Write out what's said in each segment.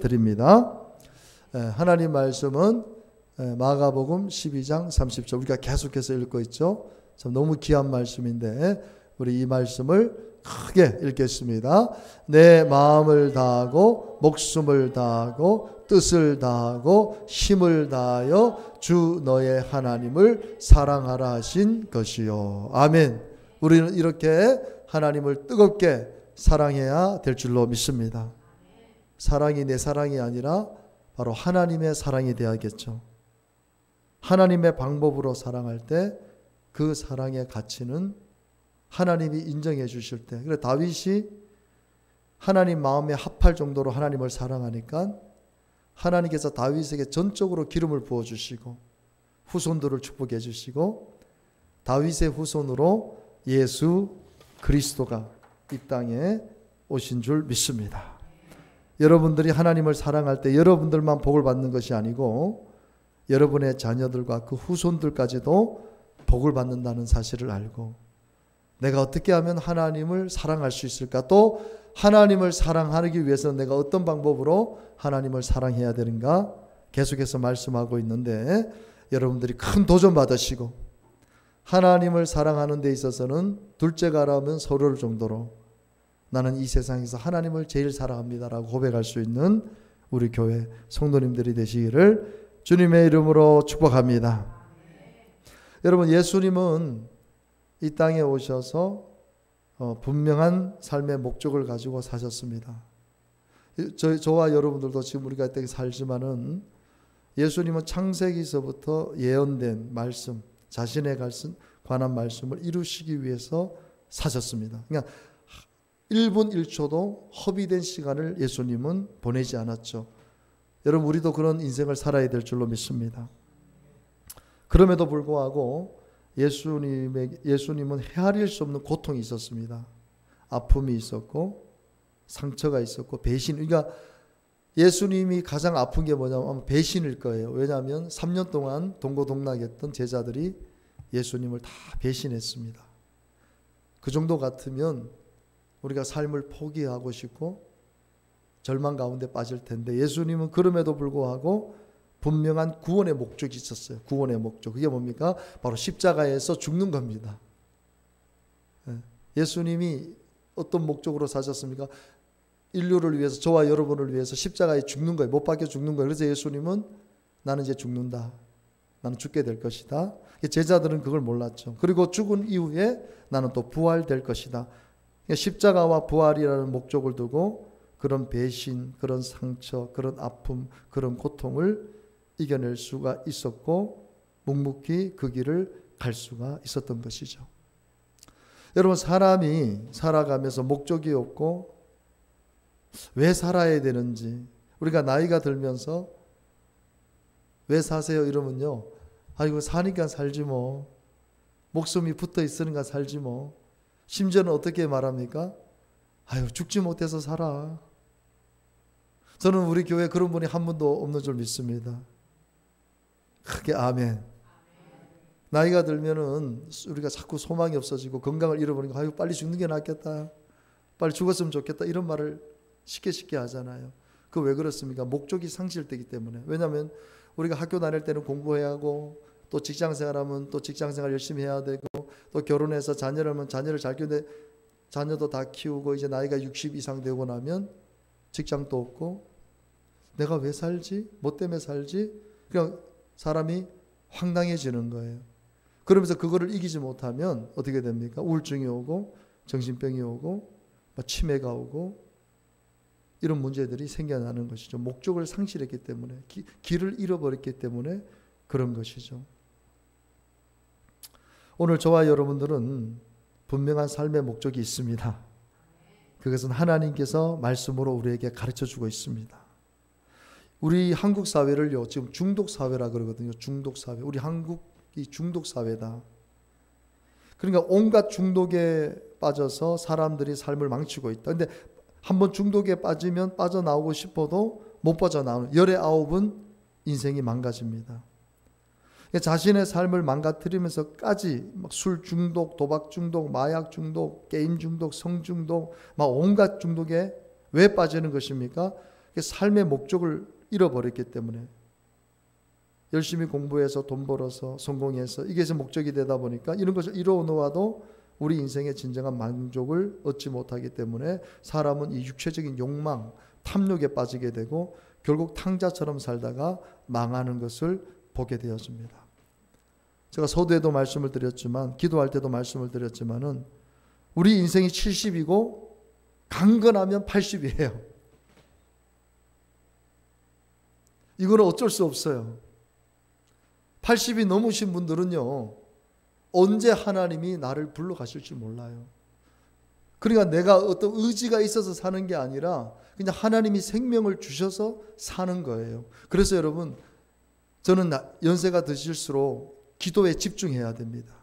드립니다. 하나님 말씀은 마가복음 12장 30절 우리가 계속해서 읽고 있죠. 참 너무 귀한 말씀인데 우리 이 말씀을 크게 읽겠습니다. 내 마음을 다하고 목숨을 다하고 뜻을 다하고 힘을 다하여 주 너의 하나님을 사랑하라 하신 것이요. 아멘. 우리는 이렇게 하나님을 뜨겁게 사랑해야 될 줄로 믿습니다. 사랑이 내 사랑이 아니라 바로 하나님의 사랑이 되어야겠죠. 하나님의 방법으로 사랑할 때 그 사랑의 가치는 하나님이 인정해 주실 때, 그래 다윗이 하나님 마음에 합할 정도로 하나님을 사랑하니까 하나님께서 다윗에게 전적으로 기름을 부어 주시고 후손들을 축복해 주시고 다윗의 후손으로 예수 그리스도가 이 땅에 오신 줄 믿습니다. 여러분들이 하나님을 사랑할 때 여러분들만 복을 받는 것이 아니고 여러분의 자녀들과 그 후손들까지도 복을 받는다는 사실을 알고 내가 어떻게 하면 하나님을 사랑할 수 있을까? 또 하나님을 사랑하기 위해서 내가 어떤 방법으로 하나님을 사랑해야 되는가? 계속해서 말씀하고 있는데 여러분들이 큰 도전 받으시고 하나님을 사랑하는 데 있어서는 둘째가라면 서로를 정도로 나는 이 세상에서 하나님을 제일 사랑합니다라고 고백할 수 있는 우리 교회 성도님들이 되시기를 주님의 이름으로 축복합니다. 여러분, 예수님은 이 땅에 오셔서 분명한 삶의 목적을 가지고 사셨습니다. 저와 여러분들도 지금 우리가 이 땅에 살지만은 예수님은 창세기서부터 예언된 말씀, 자신에 관한 말씀을 이루시기 위해서 사셨습니다. 그러니까 1분 1초도 허비된 시간을 예수님은 보내지 않았죠. 여러분, 우리도 그런 인생을 살아야 될 줄로 믿습니다. 그럼에도 불구하고 예수님은 헤아릴 수 없는 고통이 있었습니다. 아픔이 있었고 상처가 있었고 배신. 그러니까 예수님이 가장 아픈 게 뭐냐면 배신일 거예요. 왜냐하면 3년 동안 동고동락했던 제자들이 예수님을 다 배신했습니다. 그 정도 같으면 우리가 삶을 포기하고 싶고 절망 가운데 빠질 텐데 예수님은 그럼에도 불구하고 분명한 구원의 목적이 있었어요. 구원의 목적. 그게 뭡니까? 바로 십자가에서 죽는 겁니다. 예수님이 어떤 목적으로 사셨습니까? 인류를 위해서, 저와 여러분을 위해서 십자가에 죽는 거예요. 못 박혀 죽는 거예요. 그래서 예수님은 나는 이제 죽는다. 나는 죽게 될 것이다. 제자들은 그걸 몰랐죠. 그리고 죽은 이후에 나는 또 부활될 것이다. 십자가와 부활이라는 목적을 두고 그런 배신, 그런 상처, 그런 아픔, 그런 고통을 이겨낼 수가 있었고 묵묵히 그 길을 갈 수가 있었던 것이죠. 여러분, 사람이 살아가면서 목적이 없고 왜 살아야 되는지, 우리가 나이가 들면서 왜 사세요? 이러면요, 아이고 사니까 살지 뭐, 목숨이 붙어 있으니까 살지 뭐. 심지어는 어떻게 말합니까? 아유, 죽지 못해서 살아. 저는 우리 교회에 그런 분이 한 분도 없는 줄 믿습니다. 크게 아멘. 나이가 들면은 우리가 자꾸 소망이 없어지고 건강을 잃어버리니까 아유 빨리 죽는 게 낫겠다, 빨리 죽었으면 좋겠다, 이런 말을 쉽게 하잖아요. 그 왜 그렇습니까? 목적이 상실되기 때문에. 왜냐하면 우리가 학교 다닐 때는 공부해야 하고 또 직장생활하면 또 직장생활 열심히 해야 되고 또 결혼해서 자녀를 하면 자녀를 잘 키우는데 자녀도 다 키우고 이제 나이가 60 이상 되고 나면 직장도 없고 내가 왜 살지? 뭐 때문에 살지? 그냥 사람이 황당해지는 거예요. 그러면서 그거를 이기지 못하면 어떻게 됩니까? 우울증이 오고 정신병이 오고 치매가 오고 이런 문제들이 생겨나는 것이죠. 목적을 상실했기 때문에, 길을 잃어버렸기 때문에 그런 것이죠. 오늘 저와 여러분들은 분명한 삶의 목적이 있습니다. 그것은 하나님께서 말씀으로 우리에게 가르쳐주고 있습니다. 우리 한국 사회를요, 지금 중독사회라 그러거든요. 중독사회. 우리 한국이 중독사회다. 그러니까 온갖 중독에 빠져서 사람들이 삶을 망치고 있다. 근데 한번 중독에 빠지면 빠져나오고 싶어도 못 빠져나오는, 열의 아홉은 인생이 망가집니다. 자신의 삶을 망가뜨리면서까지 막 술 중독, 도박 중독, 마약 중독, 게임 중독, 성 중독, 막 온갖 중독에 왜 빠지는 것입니까? 삶의 목적을 잃어버렸기 때문에 열심히 공부해서 돈 벌어서 성공해서 이게 목적이 되다 보니까 이런 것을 이루어놓아도 우리 인생의 진정한 만족을 얻지 못하기 때문에 사람은 이 육체적인 욕망, 탐욕에 빠지게 되고 결국 탕자처럼 살다가 망하는 것을 보게 되었습니다. 제가 서두에도 말씀을 드렸지만 기도할 때도 말씀을 드렸지만은 우리 인생이 70이고 강건하면 80이에요. 이거는 어쩔 수 없어요. 80이 넘으신 분들은요, 언제 하나님이 나를 불러가실지 몰라요. 그러니까 내가 어떤 의지가 있어서 사는 게 아니라 그냥 하나님이 생명을 주셔서 사는 거예요. 그래서 여러분, 저는 연세가 드실수록 기도에 집중해야 됩니다.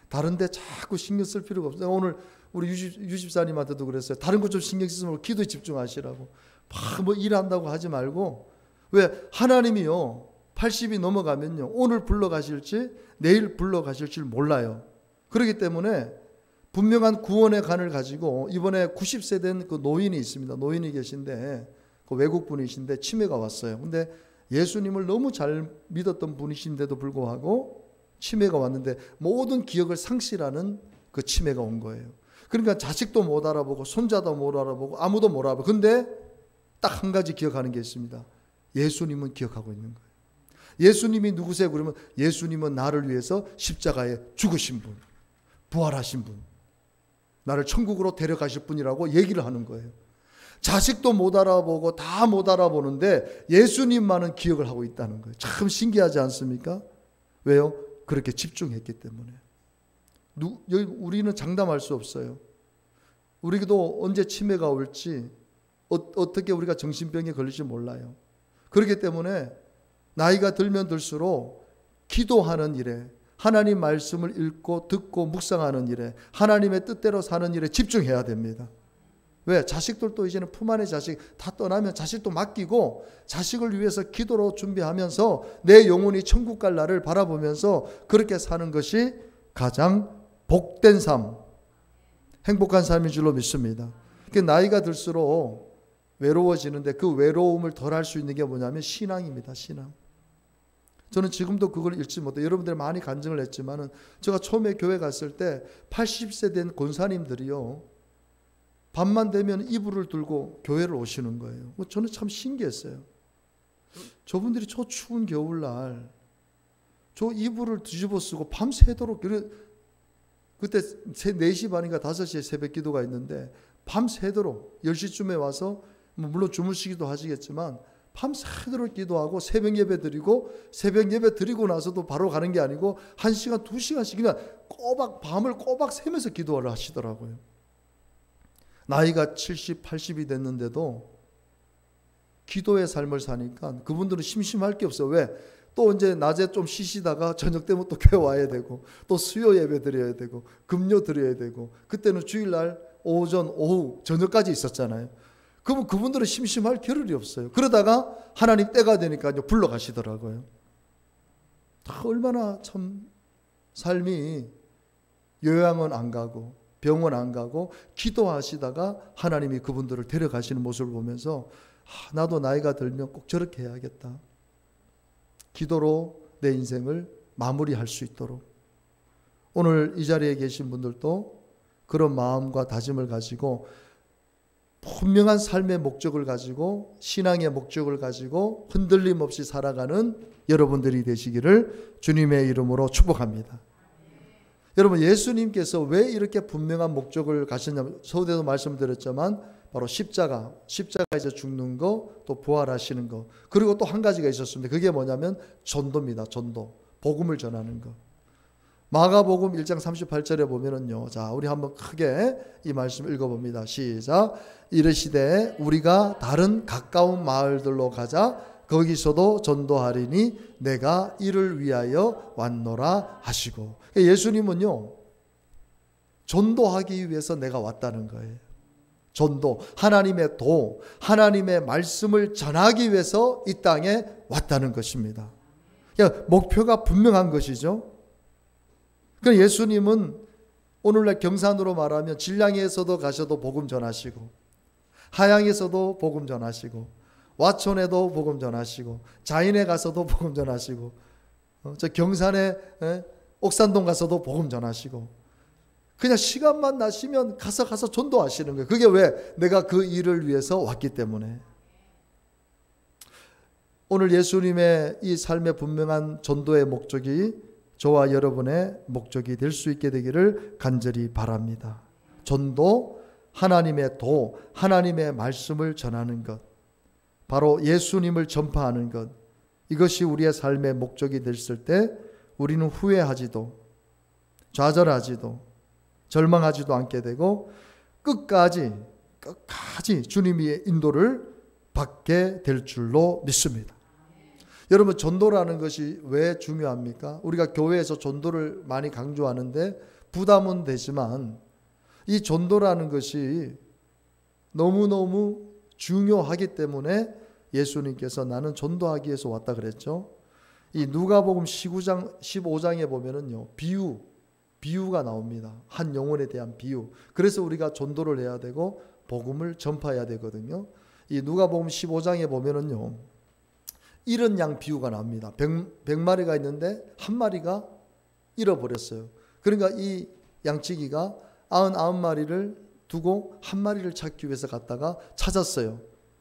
다른 데 자꾸 신경 쓸 필요가 없어요. 오늘 우리 유집사님한테도 그랬어요. 다른 것 좀 신경 쓰지 말고 기도에 집중하시라고. 막 뭐 일한다고 하지 말고. 왜? 하나님이요, 80이 넘어가면요, 오늘 불러가실지 내일 불러가실지 몰라요. 그렇기 때문에 분명한 구원의 간을 가지고 이번에 90세 된 그 노인이 있습니다. 노인이 계신데 그 외국 분이신데 치매가 왔어요. 근데 예수님을 너무 잘 믿었던 분이신데도 불구하고 치매가 왔는데 모든 기억을 상실하는 그 치매가 온 거예요. 그러니까 자식도 못 알아보고 손자도 못 알아보고 아무도 못 알아보고, 근데 딱 한 가지 기억하는 게 있습니다. 예수님은 기억하고 있는 거예요. 예수님이 누구세요? 그러면 예수님은 나를 위해서 십자가에 죽으신 분, 부활하신 분, 나를 천국으로 데려가실 분이라고 얘기를 하는 거예요. 자식도 못 알아보고 다 못 알아보는데 예수님만은 기억을 하고 있다는 거예요. 참 신기하지 않습니까? 왜요? 그렇게 집중했기 때문에. 우리는 장담할 수 없어요. 우리도 언제 치매가 올지, 어떻게 우리가 정신병에 걸릴지 몰라요. 그렇기 때문에 나이가 들면 들수록 기도하는 일에, 하나님 말씀을 읽고 듣고 묵상하는 일에, 하나님의 뜻대로 사는 일에 집중해야 됩니다. 왜? 자식들도 이제는 품 안의 자식 다 떠나면 자식도 맡기고 자식을 위해서 기도로 준비하면서 내 영혼이 천국 갈 날을 바라보면서 그렇게 사는 것이 가장 복된 삶, 행복한 삶인 줄로 믿습니다. 나이가 들수록 외로워지는데 그 외로움을 덜 할 수 있는 게 뭐냐면 신앙입니다. 신앙. 저는 지금도 그걸 잃지 못해요. 여러분들 많이 간증을 했지만은 제가 처음에 교회 갔을 때 80세 된 권사님들이요, 밤만 되면 이불을 들고 교회를 오시는 거예요. 저는 참 신기했어요. 저분들이 저 추운 겨울날 저 이불을 뒤집어 쓰고 밤새도록, 그때 4시 반인가 5시에 새벽 기도가 있는데 밤새도록 10시쯤에 와서 물론 주무시기도 하시겠지만 밤새도록 기도하고 새벽 예배 드리고, 새벽 예배 드리고 나서도 바로 가는 게 아니고 1시간 2시간씩 그냥 밤을 꼬박 새면서 기도를 하시더라고요. 나이가 70, 80이 됐는데도 기도의 삶을 사니까 그분들은 심심할 게 없어요. 왜? 또 이제 낮에 좀 쉬시다가 저녁 되면 또 교회 와야 되고, 또 수요 예배 드려야 되고, 금요 드려야 되고, 그때는 주일날 오전, 오후, 저녁까지 있었잖아요. 그러면 그분들은 심심할 겨를이 없어요. 그러다가 하나님 때가 되니까 불러가시더라고요. 다 얼마나 참 삶이 요양원 안 가고 병원 안 가고 기도하시다가 하나님이 그분들을 데려가시는 모습을 보면서 나도 나이가 들면 꼭 저렇게 해야겠다. 기도로 내 인생을 마무리할 수 있도록. 오늘 이 자리에 계신 분들도 그런 마음과 다짐을 가지고 분명한 삶의 목적을 가지고 신앙의 목적을 가지고 흔들림 없이 살아가는 여러분들이 되시기를 주님의 이름으로 축복합니다. 여러분, 예수님께서 왜 이렇게 분명한 목적을 가셨냐면, 서두에도 말씀드렸지만 바로 십자가에서 죽는 거, 또 부활하시는 거, 그리고 또 한 가지가 있었습니다. 그게 뭐냐면 전도입니다. 전도, 복음을 전하는 거. 마가복음 1장 38절에 보면은요, 자, 우리 한번 크게 이 말씀 읽어봅니다. 시작. 이르시되 우리가 다른 가까운 마을들로 가자. 거기서도 전도하리니 내가 이를 위하여 왔노라 하시고. 예수님은요, 전도하기 위해서 내가 왔다는 거예요. 전도, 하나님의 하나님의 말씀을 전하기 위해서 이 땅에 왔다는 것입니다. 그러니까 목표가 분명한 것이죠. 그러니까 예수님은 오늘날 경산으로 말하면 진량에서도 가셔도 복음 전하시고, 하양에서도 복음 전하시고, 와촌에도 복음 전하시고, 자인에 가서도 복음 전하시고, 저 경산에 옥산동 가서도 복음 전하시고, 그냥 시간만 나시면 가서 전도하시는 거예요. 그게 왜? 내가 그 일을 위해서 왔기 때문에. 오늘 예수님의 이 삶의 분명한 전도의 목적이 저와 여러분의 목적이 될 수 있게 되기를 간절히 바랍니다. 전도, 하나님의 도, 하나님의 말씀을 전하는 것, 바로 예수님을 전파하는 것, 이것이 우리의 삶의 목적이 됐을 때 우리는 후회하지도 좌절하지도 절망하지도 않게 되고 끝까지 주님의 인도를 받게 될 줄로 믿습니다. 여러분, 전도라는 것이 왜 중요합니까? 우리가 교회에서 전도를 많이 강조하는데 부담은 되지만 이 전도라는 것이 너무너무 중요하기 때문에 예수님께서 나는 전도하기 위해서 왔다 그랬죠. 이 누가복음 15장에 보면은요, 비유가 나옵니다. 한 영혼에 대한 비유. 그래서 우리가 전도를 해야 되고 복음을 전파해야 되거든요. 이 누가복음 15장에 보면은요, 잃은 양 비유가 나옵니다. 100마리가 있는데 한 마리가 잃어버렸어요. 그러니까 이 양치기가 99마리를 두고 한 마리를 찾기 위해서 갔다가 찾았어요.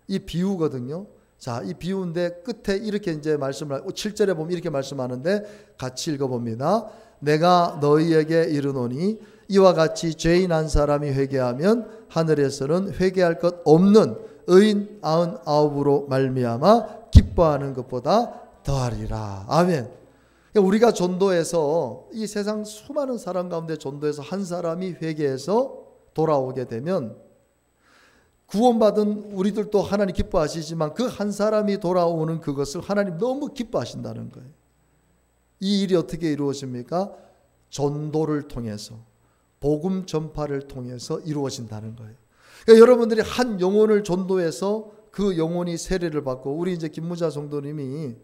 이 비유거든요. 자, 이 비유인데 끝에 이렇게 이제 말씀을 7절에 보면 이렇게 말씀하는데 같이 읽어봅니다. 내가 너희에게 이르노니 이와 같이 죄인 한 사람이 회개하면 하늘에서는 회개할 것 없는 의인 99으로 말미암아 기뻐하는 것보다 더하리라. 아멘. 우리가 전도해서 이 세상 수많은 사람 가운데 전도해서 한 사람이 회개해서 돌아오게 되면 구원받은 우리들도 하나님 기뻐하시지만 그 한 사람이 돌아오는 그것을 하나님 너무 기뻐하신다는 거예요. 이 일이 어떻게 이루어집니까? 전도를 통해서, 복음 전파를 통해서 이루어진다는 거예요. 그러니까 여러분들이 한 영혼을 전도해서 그 영혼이 세례를 받고, 우리 이제 김무자 성도님이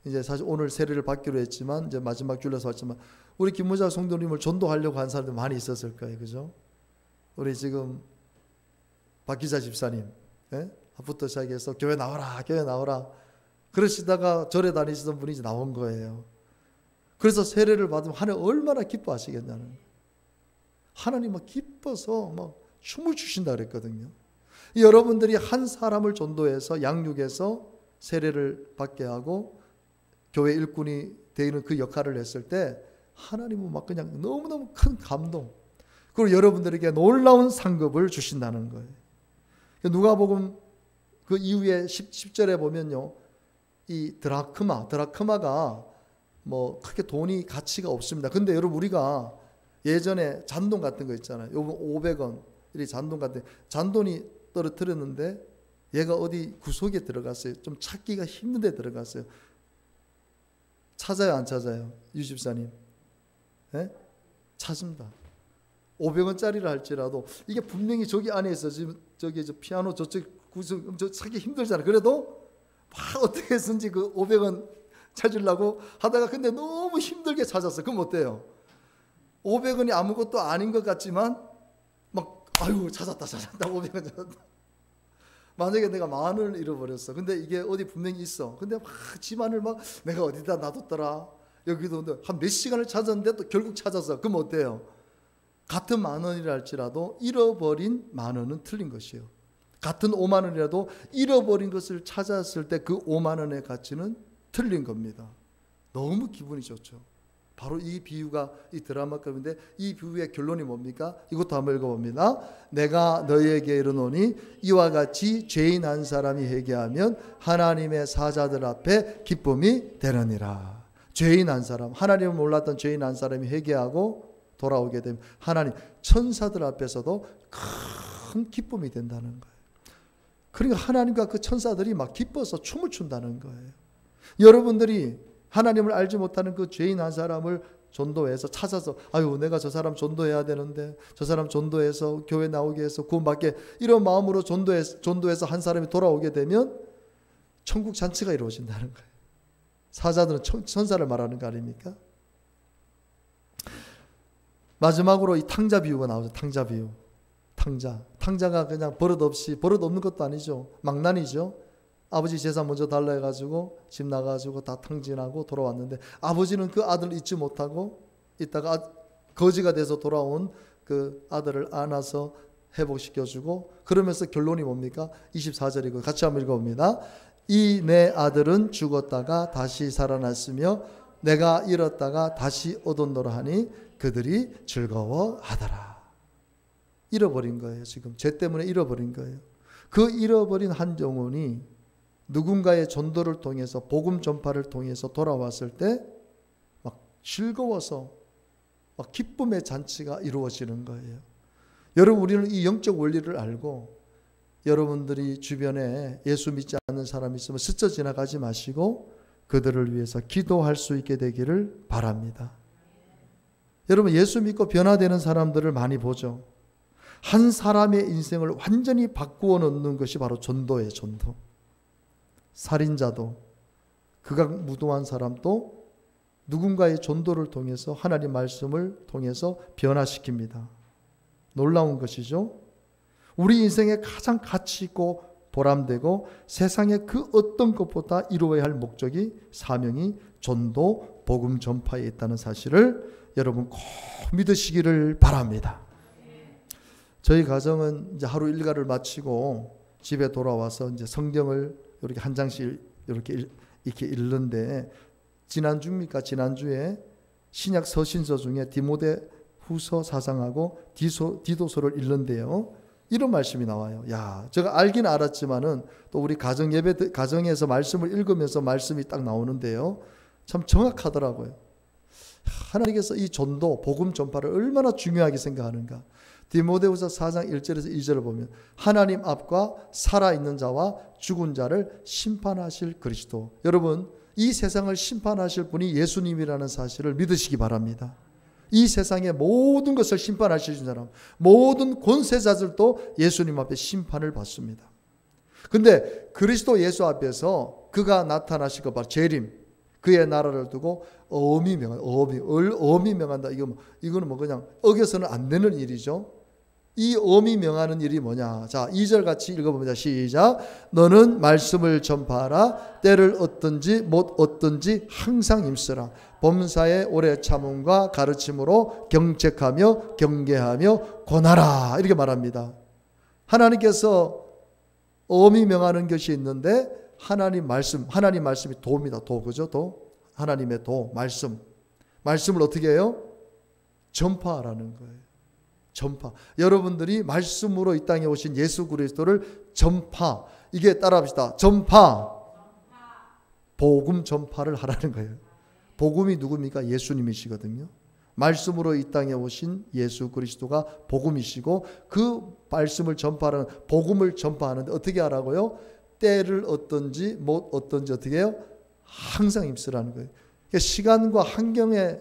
이제 사실 오늘 세례를 받기로 했지만 이제 마지막 줄에서 왔지만 우리 김무자 성도님을 전도하려고 한 사람들 많이 있었을 거예요. 그죠? 우리 지금 박기자 집사님, 부터 시작해서 교회 나오라 그러시다가 절에 다니시던 분이 이제 나온 거예요. 그래서 세례를 받으면 하나님 얼마나 기뻐하시겠냐는 거예요. 하나님 막 기뻐서 막 춤을 추신다 그랬거든요. 여러분들이 한 사람을 전도해서 양육해서 세례를 받게 하고 교회 일꾼이 되는 그 역할을 했을 때 하나님은 막 그냥 너무너무 큰 감동, 그리고 여러분들에게 놀라운 상급을 주신다는 거예요. 누가복음 그 이후에 10절에 보면요, 이 드라크마가 뭐 크게 돈이 가치가 없습니다. 근데 여러분, 우리가 예전에 잔돈 같은 거 있잖아요. 요번 500원 이 잔돈 같은, 잔돈이 떨어뜨렸는데 얘가 어디 구석에 들어갔어요. 좀 찾기가 힘든 데 들어갔어요. 찾아요, 안 찾아요? 유 집사님. 찾습니다. 500원짜리를 할지라도 이게 분명히 저기 안에 있어. 지금 저기 저 피아노 저쪽 구석 저 찾기 힘들잖아요. 그래도 막 어떻게 해서든지 그 500원 찾으려고 하다가 근데 너무 힘들게 찾았어. 그럼 어때요? 500원이 아무것도 아닌 것 같지만 막 아유 찾았다 500원 찾았다. 만약에 내가 10,000원을 잃어버렸어. 근데 이게 어디 분명히 있어. 근데 막 집안을 막 내가 어디다 놔뒀더라. 여기도 한 몇 시간을 찾았는데 또 결국 찾았어. 그럼 어때요? 같은 10,000원이라 할지라도 잃어버린 10,000원은 틀린 것이에요. 같은 50,000원이라도 잃어버린 것을 찾았을 때 그 50,000원의 가치는 틀린 겁니다. 너무 기분이 좋죠. 바로 이 비유가 이 드라마급인데 이 비유의 결론이 뭡니까? 이것도 한번 읽어봅니다. 내가 너희에게 이르노니 이와 같이 죄인 한 사람이 회개하면 하나님의 사자들 앞에 기쁨이 되느니라. 죄인 한 사람, 하나님을 몰랐던 죄인 한 사람이 회개하고 돌아오게 되면 하나님 천사들 앞에서도 큰 기쁨이 된다는 거예요. 그러니까 하나님과 그 천사들이 막 기뻐서 춤을 춘다는 거예요. 여러분들이 하나님을 알지 못하는 그 죄인 한 사람을 전도해서 찾아서 아유 내가 저 사람 전도해야 되는데 저 사람 전도해서 교회 나오게 해서 구원받게, 이런 마음으로 전도해서 한 사람이 돌아오게 되면 천국 잔치가 이루어진다는 거예요. 사자들은 천사를 말하는 거 아닙니까? 마지막으로 이 탕자 비유가 나오죠. 탕자 비유. 탕자가 그냥 버릇없는 것도 아니죠. 망난이죠. 아버지 재산 먼저 달라 해가지고 집 나가지고 다 탕진하고 돌아왔는데 아버지는 그 아들을 잊지 못하고 있다가 거지가 돼서 돌아온 그 아들을 안아서 회복시켜주고, 그러면서 결론이 뭡니까? 24절이고 같이 한번 읽어봅니다. 이 내 아들은 죽었다가 다시 살아났으며 내가 잃었다가 다시 얻었노라 하니 그들이 즐거워하더라. 잃어버린 거예요. 지금 죄 때문에 잃어버린 거예요. 그 잃어버린 한 영혼이 누군가의 전도를 통해서, 복음 전파를 통해서 돌아왔을 때 막 즐거워서 막 기쁨의 잔치가 이루어지는 거예요. 여러분, 우리는 이 영적 원리를 알고, 여러분들이 주변에 예수 믿지 않는 사람이 있으면 스쳐 지나가지 마시고 그들을 위해서 기도할 수 있게 되기를 바랍니다. 여러분, 예수 믿고 변화되는 사람들을 많이 보죠. 한 사람의 인생을 완전히 바꾸어 놓는 것이 바로 전도예요. 전도. 살인자도, 극악무도한 사람도 누군가의 전도를 통해서, 하나님 말씀을 통해서 변화시킵니다. 놀라운 것이죠. 우리 인생에 가장 가치 있고 보람되고 세상의 그 어떤 것보다 이루어야 할 목적이, 사명이 전도, 복음 전파에 있다는 사실을 여러분 꼭 믿으시기를 바랍니다. 저희 가정은 이제 하루 일과를 마치고 집에 돌아와서 이제 성경을 이렇게 한 장씩 이렇게 읽는데, 지난주에 신약 서신서 중에 디모데 후서 4장하고 디도서를 읽는데요. 이런 말씀이 나와요. 야, 제가 알긴 알았지만은 또 우리 가정에서 말씀을 읽으면서 말씀이 딱 나오는데요. 참 정확하더라고요. 하나님께서 이 전도, 복음 전파를 얼마나 중요하게 생각하는가. 디모데후서 4장 1절에서 2절을 보면 하나님 앞과 살아있는 자와 죽은 자를 심판하실 그리스도. 여러분, 이 세상을 심판하실 분이 예수님이라는 사실을 믿으시기 바랍니다. 이 세상의 모든 것을 심판하시는 사람, 모든 권세자들도 예수님 앞에 심판을 받습니다. 근데 그리스도 예수 앞에서 그가 나타나실 것, 바로 재림, 그의 나라를 두고 어음이 명한다. 이거는 뭐 그냥 어겨서는 안 되는 일이죠. 이 어음이 명하는 일이 뭐냐? 자, 2절 같이 읽어봅니다. 시작. 너는 말씀을 전파하라. 때를 얻든지 못 얻든지 항상 힘쓰라. 범사에 오래 참음과 가르침으로 경책하며 경계하며 권하라. 이렇게 말합니다. 하나님께서 어음이 명하는 것이 있는데 하나님 말씀이 도입니다. 그죠? 하나님의 말씀을 어떻게 해요? 전파하라는 거예요. 전파. 여러분들이 말씀으로 이 땅에 오신 예수 그리스도를 전파. 이게 따라합시다. 전파. 복음 전파를 하라는 거예요. 복음이 누굽니까? 예수님이시거든요. 말씀으로 이 땅에 오신 예수 그리스도가 복음이시고, 그 말씀을 전파하는, 복음을 전파하는데 어떻게 하라고요? 때를 얻든지 못 얻든지 어떻게 해요? 항상 힘쓰라는 거예요. 그러니까 시간과 환경에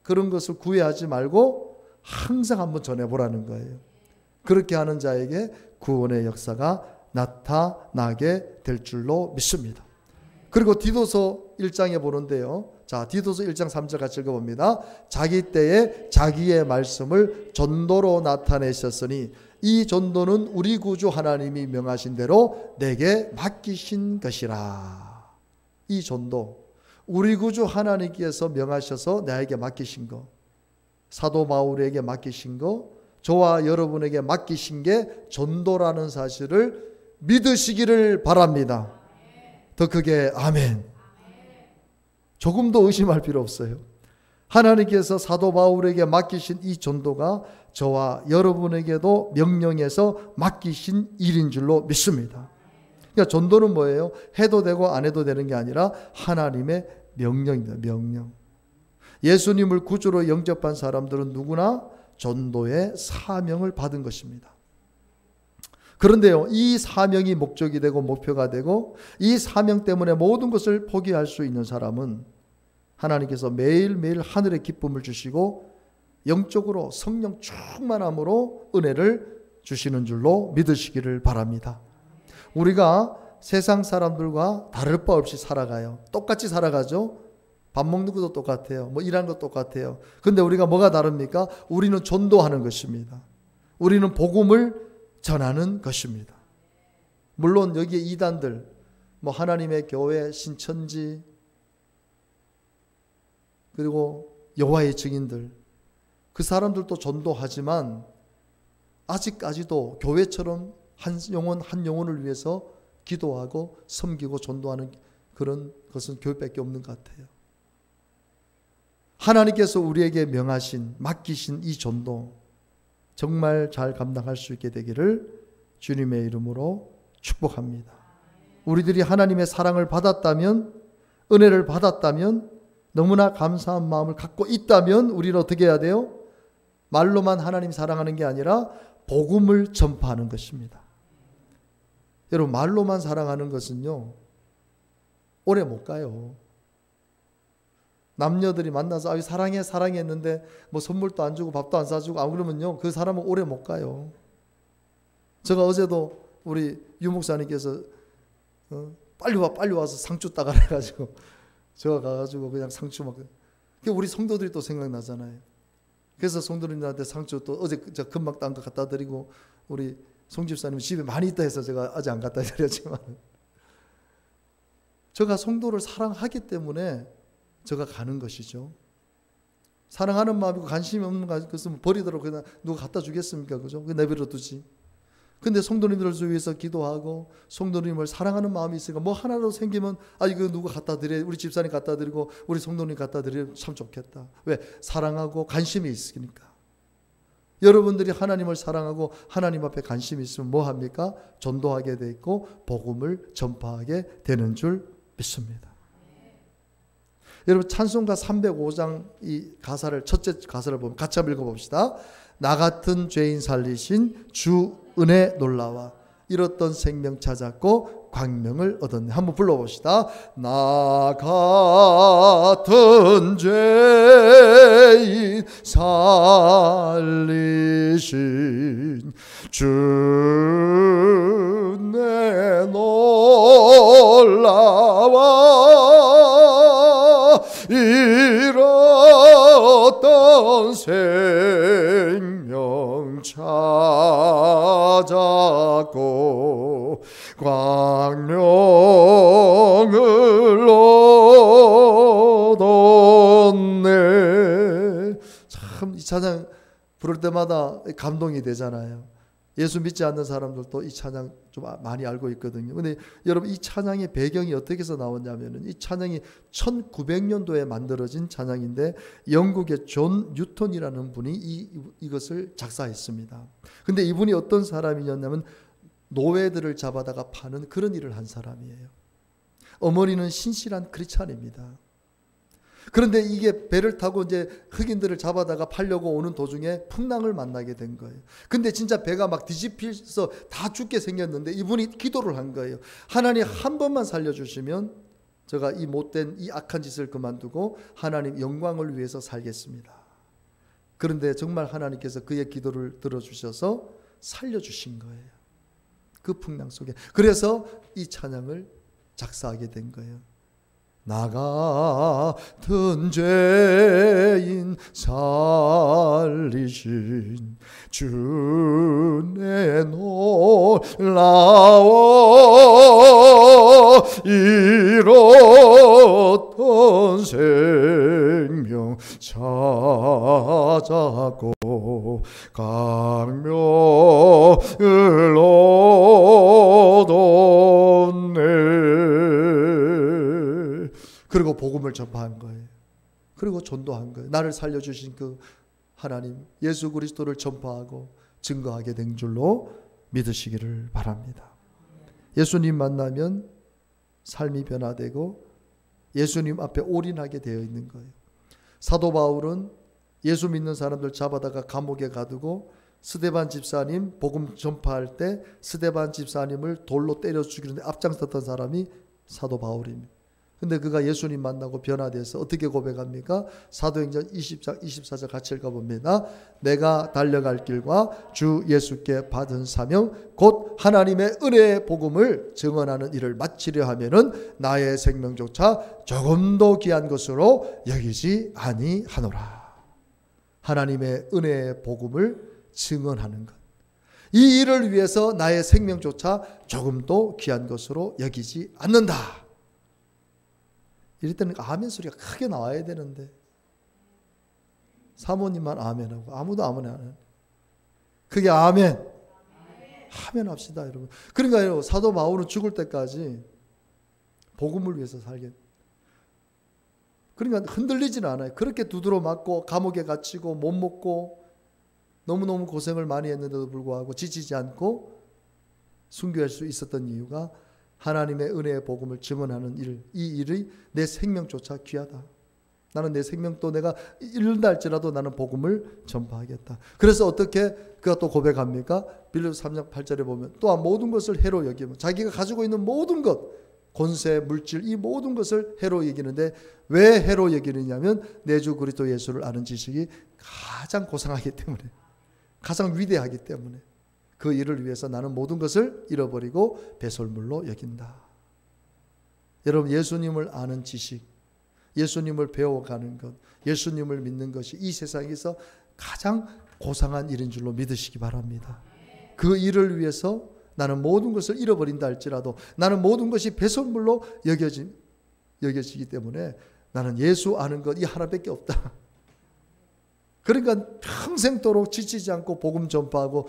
그런 것을 구애하지 말고 항상 한번 전해보라는 거예요. 그렇게 하는 자에게 구원의 역사가 나타나게 될 줄로 믿습니다. 그리고 디도서 1장에 보는데요. 자, 디도서 1장 3절 같이 읽어봅니다. 자기 때에 자기의 말씀을 전도로 나타내셨으니 이 전도는 우리 구주 하나님이 명하신 대로 내게 맡기신 것이라. 이 전도, 우리 구주 하나님께서 명하셔서 나에게 맡기신 거, 사도 바울에게 맡기신 거, 저와 여러분에게 맡기신 게 전도라는 사실을 믿으시기를 바랍니다. 더 크게 아멘. 조금도 의심할 필요 없어요. 하나님께서 사도 바울에게 맡기신 이 전도가 저와 여러분에게도 명령해서 맡기신 일인 줄로 믿습니다. 그러니까 전도는 뭐예요? 해도 되고 안 해도 되는 게 아니라 하나님의 명령입니다. 명령. 예수님을 구주로 영접한 사람들은 누구나 전도의 사명을 받은 것입니다. 그런데요, 이 사명이 목적이 되고 목표가 되고 이 사명 때문에 모든 것을 포기할 수 있는 사람은 하나님께서 매일매일 하늘의 기쁨을 주시고 영적으로 성령 충만함으로 은혜를 주시는 줄로 믿으시기를 바랍니다. 우리가 세상 사람들과 다를 바 없이 살아가요. 똑같이 살아가죠. 밥 먹는 것도 똑같아요. 뭐 일하는 것도 똑같아요. 근데 우리가 뭐가 다릅니까? 우리는 전도하는 것입니다. 우리는 복음을 전하는 것입니다. 물론 여기에 이단들, 하나님의 교회, 신천지, 그리고 여호와의 증인들, 그 사람들도 전도하지만 아직까지도 교회처럼 한 영혼을 위해서 기도하고 섬기고 전도하는 그런 것은 교회밖에 없는 것 같아요. 하나님께서 우리에게 명하신, 맡기신 이 전도 정말 잘 감당할 수 있게 되기를 주님의 이름으로 축복합니다. 우리들이 하나님의 사랑을 받았다면, 은혜를 받았다면, 너무나 감사한 마음을 갖고 있다면 우리는 어떻게 해야 돼요? 말로만 하나님 사랑하는 게 아니라 복음을 전파하는 것입니다. 여러분, 말로만 사랑하는 것은요, 오래 못 가요. 남녀들이 만나서 사랑해 사랑해 했는데 선물도 안 주고 밥도 안 사주고 안 그러면요, 그 사람은 오래 못 가요. 제가 어제도 우리 유 목사님께서 빨리 와서 상추 따가라 해가지고 제가 가가지고 그냥 상추 막, 우리 성도들이 또 생각나잖아요. 그래서 성도님들한테 상추 또 어제 제가 금방 딴 거 갖다 드리고, 우리 송 집사님 집에 많이 있다 해서 제가 아직 안 갖다 드렸지만, 제가 성도를 사랑하기 때문에 제가 가는 것이죠. 사랑하는 마음이고 관심이 없는 것은 버리도록 그냥 누가 갖다 주겠습니까? 그죠? 내버려 두지. 근데 성도님들을 위해서 기도하고 성도님을 사랑하는 마음이 있으니까 하나로 생기면 이거 누가 갖다 드려, 우리 집사님 갖다 드리고 우리 성도님 갖다 드리면 참 좋겠다. 왜? 사랑하고 관심이 있으니까. 여러분들이 하나님을 사랑하고 하나님 앞에 관심이 있으면 뭐 합니까? 전도하게 돼 있고 복음을 전파하게 되는 줄 믿습니다. 여러분, 찬송가 305장 이 가사를, 첫째 가사를 보면 같이 한번 읽어봅시다. 나 같은 죄인 살리신 주 은혜 놀라와 잃었던 생명 찾았고 광명을 얻었네. 한번 불러봅시다. 나 같은 죄인 살리신 주 은혜 놀라와 잃었던 생명 찾았고 광명을 얻었네. 참 이 찬양 부를 때마다 감동이 되잖아요. 예수 믿지 않는 사람들도 이 찬양 좀 많이 알고 있거든요. 근데 여러분, 이 찬양의 배경이 어떻게 해서 나왔냐면은, 이 찬양이 1900년도에 만들어진 찬양인데 영국의 존 뉴턴이라는 분이 이것을 작사했습니다. 근데 이분이 어떤 사람이었냐면 노예들을 잡아다가 파는 그런 일을 한 사람이에요. 어머니는 신실한 크리스찬입니다. 그런데 이게 배를 타고 이제 흑인들을 잡아다가 팔려고 오는 도중에 풍랑을 만나게 된 거예요. 근데 진짜 배가 막 뒤집혀서 다 죽게 생겼는데 이분이 기도를 한 거예요. 하나님 한 번만 살려주시면 제가 이 못된 이 악한 짓을 그만두고 하나님 영광을 위해서 살겠습니다. 그런데 정말 하나님께서 그의 기도를 들어주셔서 살려주신 거예요. 그 풍랑 속에. 그래서 이 찬양을 작사하게 된 거예요. 나 같은 죄인 살리신 주 은혜 놀라워 잃었던 생명 찾았고 광명을 얻었네. 그리고 복음을 전파한 거예요. 그리고 전도한 거예요. 나를 살려주신 그 하나님 예수 그리스도를 전파하고 증거하게 된 줄로 믿으시기를 바랍니다. 예수님 만나면 삶이 변화되고 예수님 앞에 올인하게 되어 있는 거예요. 사도 바울은 예수 믿는 사람들 잡아다가 감옥에 가두고 스데반 집사님 복음 전파할 때 스데반 집사님을 돌로 때려 죽이는데 앞장섰던 사람이 사도 바울입니다. 근데 그가 예수님 만나고 변화돼서 어떻게 고백합니까? 사도행전 20장 24절 같이 읽어봅니다. 내가 달려갈 길과 주 예수께 받은 사명 곧 하나님의 은혜의 복음을 증언하는 일을 마치려 하면은 나의 생명조차 조금도 귀한 것으로 여기지 아니하노라. 하나님의 은혜의 복음을 증언하는 것. 이 일을 위해서 나의 생명조차 조금도 귀한 것으로 여기지 않는다. 이럴 때는 아멘 소리가 크게 나와야 되는데 사모님만 아멘하고 아무도 아멘 안 해요. 그게 아멘. 아멘 합시다, 여러분. 그러니까 사도 바울은 죽을 때까지 복음을 위해서 살게. 그러니까 흔들리지는 않아요. 그렇게 두드러 맞고 감옥에 갇히고 못 먹고 너무너무 고생을 많이 했는데도 불구하고 지치지 않고 순교할 수 있었던 이유가 하나님의 은혜의 복음을 증언하는 일, 이 일이 내 생명조차 귀하다. 나는 내 생명도 내가 잃는다 할지라도 나는 복음을 전파하겠다. 그래서 어떻게 그가 또 고백합니까? 빌립보서 3장 8절에 보면 또한 모든 것을 해로 여기면 자기가 가지고 있는 모든 것, 권세, 물질, 이 모든 것을 해로 여기는데 왜 해로 여기느냐면 내 주 그리스도 예수를 아는 지식이 가장 고상하기 때문에, 가장 위대하기 때문에 그 일을 위해서 나는 모든 것을 잃어버리고 배설물로 여긴다. 여러분, 예수님을 아는 지식, 예수님을 배워가는 것, 예수님을 믿는 것이 이 세상에서 가장 고상한 일인 줄로 믿으시기 바랍니다. 그 일을 위해서 나는 모든 것을 잃어버린다 할지라도 나는 모든 것이 배설물로 여겨지기 때문에 나는 예수 아는 것 이 하나밖에 없다. 그러니까 평생도록 지치지 않고 복음 전파하고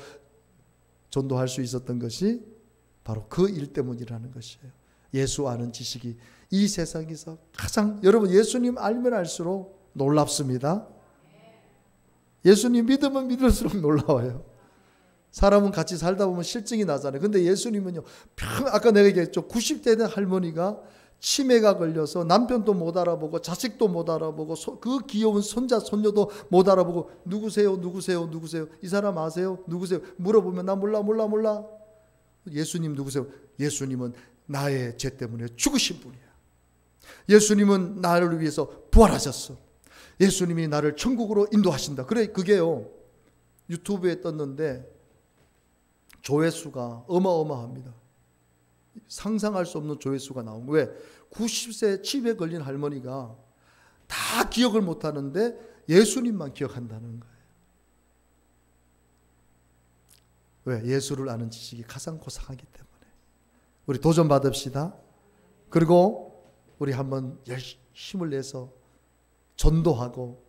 전도할 수 있었던 것이 바로 그 일 때문이라는 것이에요. 예수 아는 지식이 이 세상에서 가장, 여러분 예수님 알면 알수록 놀랍습니다. 예수님 믿으면 믿을수록 놀라워요. 사람은 같이 살다 보면 실증이 나잖아요. 근데 예수님은요, 아까 내가 얘기했죠. 90대 된 할머니가 치매가 걸려서 남편도 못 알아보고 자식도 못 알아보고 그 귀여운 손자 손녀도 못 알아보고 누구세요? 누구세요? 누구세요? 이 사람 아세요? 누구세요? 물어보면 나 몰라. 예수님 누구세요? 예수님은 나의 죄 때문에 죽으신 분이야. 예수님은 나를 위해서 부활하셨어. 예수님이 나를 천국으로 인도하신다. 그래, 그게요, 유튜브에 떴는데 조회수가 어마어마합니다. 상상할 수 없는 조회수가 나온 거예요. 왜? 90세 치매에 걸린 할머니가 다 기억을 못하는데 예수님만 기억한다는 거예요. 왜? 예수를 아는 지식이 가장 고상하기 때문에. 우리 도전 받읍시다. 그리고 우리 한번 힘을 내서 전도하고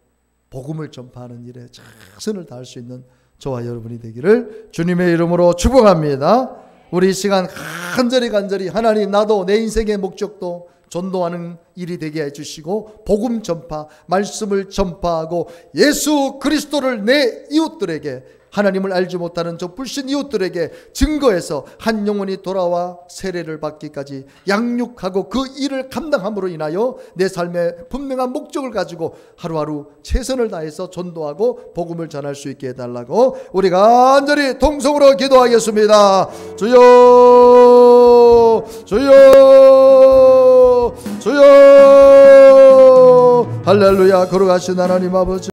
복음을 전파하는 일에 최선을 다할 수 있는 저와 여러분이 되기를 주님의 이름으로 축복합니다. 우리 이 시간 간절히 하나님, 나도 내 인생의 목적도 전도하는 일이 되게 해주시고 복음 전파, 말씀을 전파하고 예수 그리스도를 내 이웃들에게, 하나님을 알지 못하는 저 불신 이웃들에게 증거해서 한 영혼이 돌아와 세례를 받기까지 양육하고 그 일을 감당함으로 인하여 내 삶의 분명한 목적을 가지고 하루하루 최선을 다해서 전도하고 복음을 전할 수 있게 해달라고 우리 간절히 통성으로 기도하겠습니다. 주여, 주여, 주여. 할렐루야. 걸어가신 하나님 아버지,